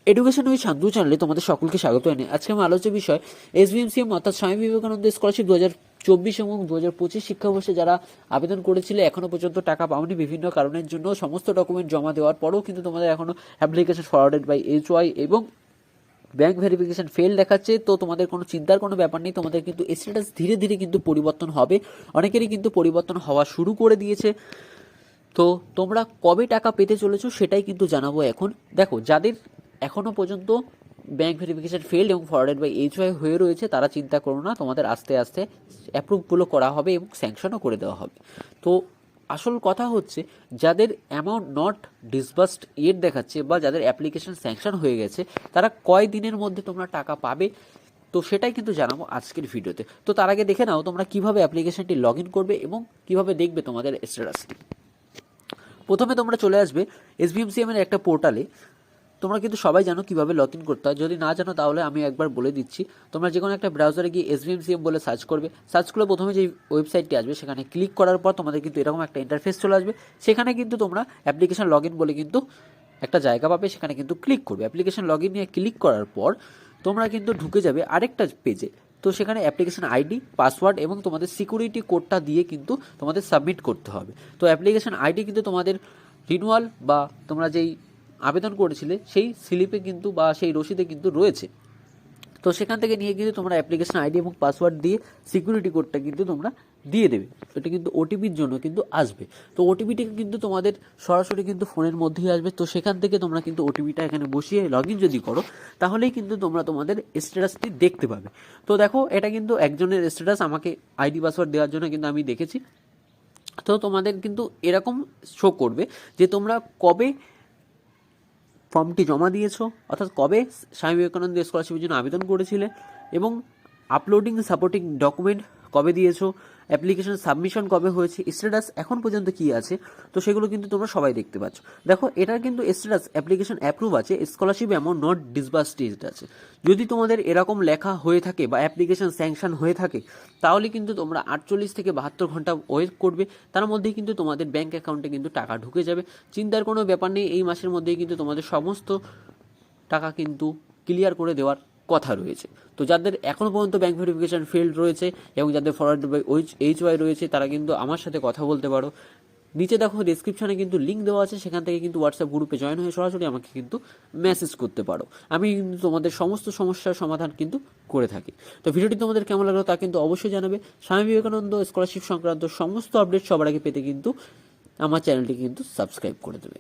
Education with Shantu চ্যানেলে তোমাদের সকলকে স্বাগত জানাই। আজকে আমার আলোচ্য বিষয় এসবিএমসিএম অর্থাৎ স্বামী বিবেকানন্দ স্কলারশিপ 2024 এবং 2025 শিক্ষাবর্ষে যারা আবেদন করেছিল এখনো পর্যন্ত টাকা পাওনি বিভিন্ন কারণের জন্য। সমস্ত ডকুমেন্ট জমা দেওয়ার পরেও কিন্তু তোমাদের এখনো অ্যাপ্লিকেশন ফরওয়ার্ডেড বাই HY এবং ব্যাংক ভেরিফিকেশন ফেল দেখাচ্ছে। তো তোমাদের কোনো চিন্তার কোনো ব্যাপার নেই, তোমাদের কিন্তু স্ট্যাটাস ধীরে ধীরে কিন্তু পরিবর্তন হবে। অনেকেরই কিন্তু পরিবর্তন হওয়া শুরু করে দিয়েছে। তো তোমরা কবে টাকা পেতে চলেছো সেটাই কিন্তু জানাবো এখন। দেখো, যাদের এখনও পর্যন্ত ব্যাংক ভেরিফিকেশন ফেল্ড এবং ফরওয়ার্ডেড বাই HY হয়ে রয়েছে তারা চিন্তা করো না, তোমাদের আস্তে আস্তে অ্যাপ্রুভগুলো করা হবে এবং স্যাংশনও করে দেওয়া হবে। তো আসল কথা হচ্ছে, যাদের অ্যামাউন্ট নট ডিসবার্সড ইয়েট দেখাচ্ছে বা যাদের অ্যাপ্লিকেশন স্যাংশন হয়ে গেছে তারা কয় দিনের মধ্যে তোমরা টাকা পাবে, তো সেটাই কিন্তু জানাবো আজকের ভিডিওতে। তো তার আগে দেখে নাও তোমরা কিভাবে অ্যাপ্লিকেশনটি লগ ইন করবে এবং কিভাবে দেখবে তোমাদের স্ট্যাটাসটি। প্রথমে তোমরা চলে আসবে এসবিএমসিএম এর একটা পোর্টালে। তোমরা কিন্তু সবাই জানো কিভাবে লগ ইন করতে হয়, যদি না জানো তাহলে আমি একবার বলে দিচ্ছি। তোমরা যে কোনো একটা ব্রাউজারে গিয়ে এসবিএমসিএম বলে সার্চ করবে। সার্চ করলে প্রথমে যে ওয়েবসাইটটি আসবে সেখানে ক্লিক করার পর তোমাদের কিন্তু এরকম একটা ইন্টারফেস চলে আসবে। সেখানে কিন্তু তোমরা অ্যাপ্লিকেশন লগ ইন বলে কিন্তু একটা জায়গা পাবে, সেখানে কিন্তু ক্লিক করবে। অ্যাপ্লিকেশন লগ ইন নিয়ে ক্লিক করার পর তোমরা কিন্তু ঢুকে যাবে আরেকটা পেজে। তো সেখানে অ্যাপ্লিকেশন আইডি, পাসওয়ার্ড এবং তোমাদের সিকিউরিটি কোডটা দিয়ে কিন্তু তোমাদের সাবমিট করতে হবে। তো অ্যাপ্লিকেশন আইডি কিন্তু তোমাদের রিনুয়াল বা তোমরা যেই আবেদন করেছিলে সেই স্লিপে কিন্তু বা সেই রসিদে কিন্তু রয়েছে। তো সেখান থেকে নিয়ে কিন্তু তোমরা অ্যাপ্লিকেশন আইডি এবং পাসওয়ার্ড দিয়ে সিকিউরিটি কোডটা কিন্তু তোমরা দিয়ে দেবে। এটা কিন্তু ওটিপির জন্য কিন্তু আসবে। তো ওটিপিটা কিন্তু তোমাদের সরাসরি কিন্তু ফোনের মধ্যেই আসবে। তো সেখান থেকে তোমরা কিন্তু ওটিপিটা এখানে বসিয়ে লগ ইন যদি করো তাহলেই কিন্তু তোমরা তোমাদের স্ট্যাটাসটি দেখতে পাবে। তো দেখো, এটা কিন্তু একজনের স্ট্যাটাস, আমাকে আইডি পাসওয়ার্ড দেওয়ার জন্য কিন্তু আমি দেখেছি। তো তোমাদের কিন্তু এরকম শো করবে যে তোমরা কবে ফর্মটি জমা দিয়েছো, অর্থাৎ কবে স্বামী বিবেকানন্দ স্কলারশিপের জন্য আবেদন করেছিলে এবং আপলোডিং সাপোর্টিং ডকুমেন্ট কবে দিয়েছো, অ্যাপ্লিকেশন সাবমিশন কবে হয়েছে, স্ট্যাটাস এখন পর্যন্ত কী আছে। তো সেগুলো কিন্তু তোমরা সবাই দেখতে পাচ্ছ। দেখো, এটার কিন্তু স্ট্যাটাস অ্যাপ্লিকেশন অ্যাপ্রুভ আছে, স্কলারশিপ অ্যামাউন্ট নট ডিসবার্সড আছে। যদি তোমাদের এরকম লেখা হয়ে থাকে বা অ্যাপ্লিকেশন স্যাংশন হয়ে থাকে তাহলে কিন্তু তোমরা 48 থেকে 72 ঘন্টা ওয়েট করবে। তার মধ্যেই কিন্তু তোমাদের ব্যাঙ্ক অ্যাকাউন্টে কিন্তু টাকা ঢুকে যাবে। চিন্তার কোনো ব্যাপার নেই, এই মাসের মধ্যেই কিন্তু তোমাদের সমস্ত টাকা কিন্তু ক্লিয়ার করে দেওয়ার কথা রয়েছে। তো যাদের এখনও পর্যন্ত ব্যাঙ্ক ভেরিফিকেশন ফেল্ড রয়েছে এবং যাদের ফরওয়ার্ড বাই HY রয়েছে তারা কিন্তু আমার সাথে কথা বলতে পারো। নিচে দেখো ডিসক্রিপশনে কিন্তু লিঙ্ক দেওয়া আছে, সেখান থেকে কিন্তু হোয়াটসঅ্যাপ গ্রুপে জয়েন হয়ে সরাসরি আমাকে কিন্তু মেসেজ করতে পারো। আমি কিন্তু তোমাদের সমস্ত সমস্যার সমাধান কিন্তু করে থাকি। তো ভিডিওটি তোমাদের কেমন লাগলো তা কিন্তু অবশ্যই জানাবে। স্বামী বিবেকানন্দ স্কলারশিপ সংক্রান্ত সমস্ত আপডেট সবার আগে পেতে কিন্তু আমার চ্যানেলটি কিন্তু সাবস্ক্রাইব করে দেবে।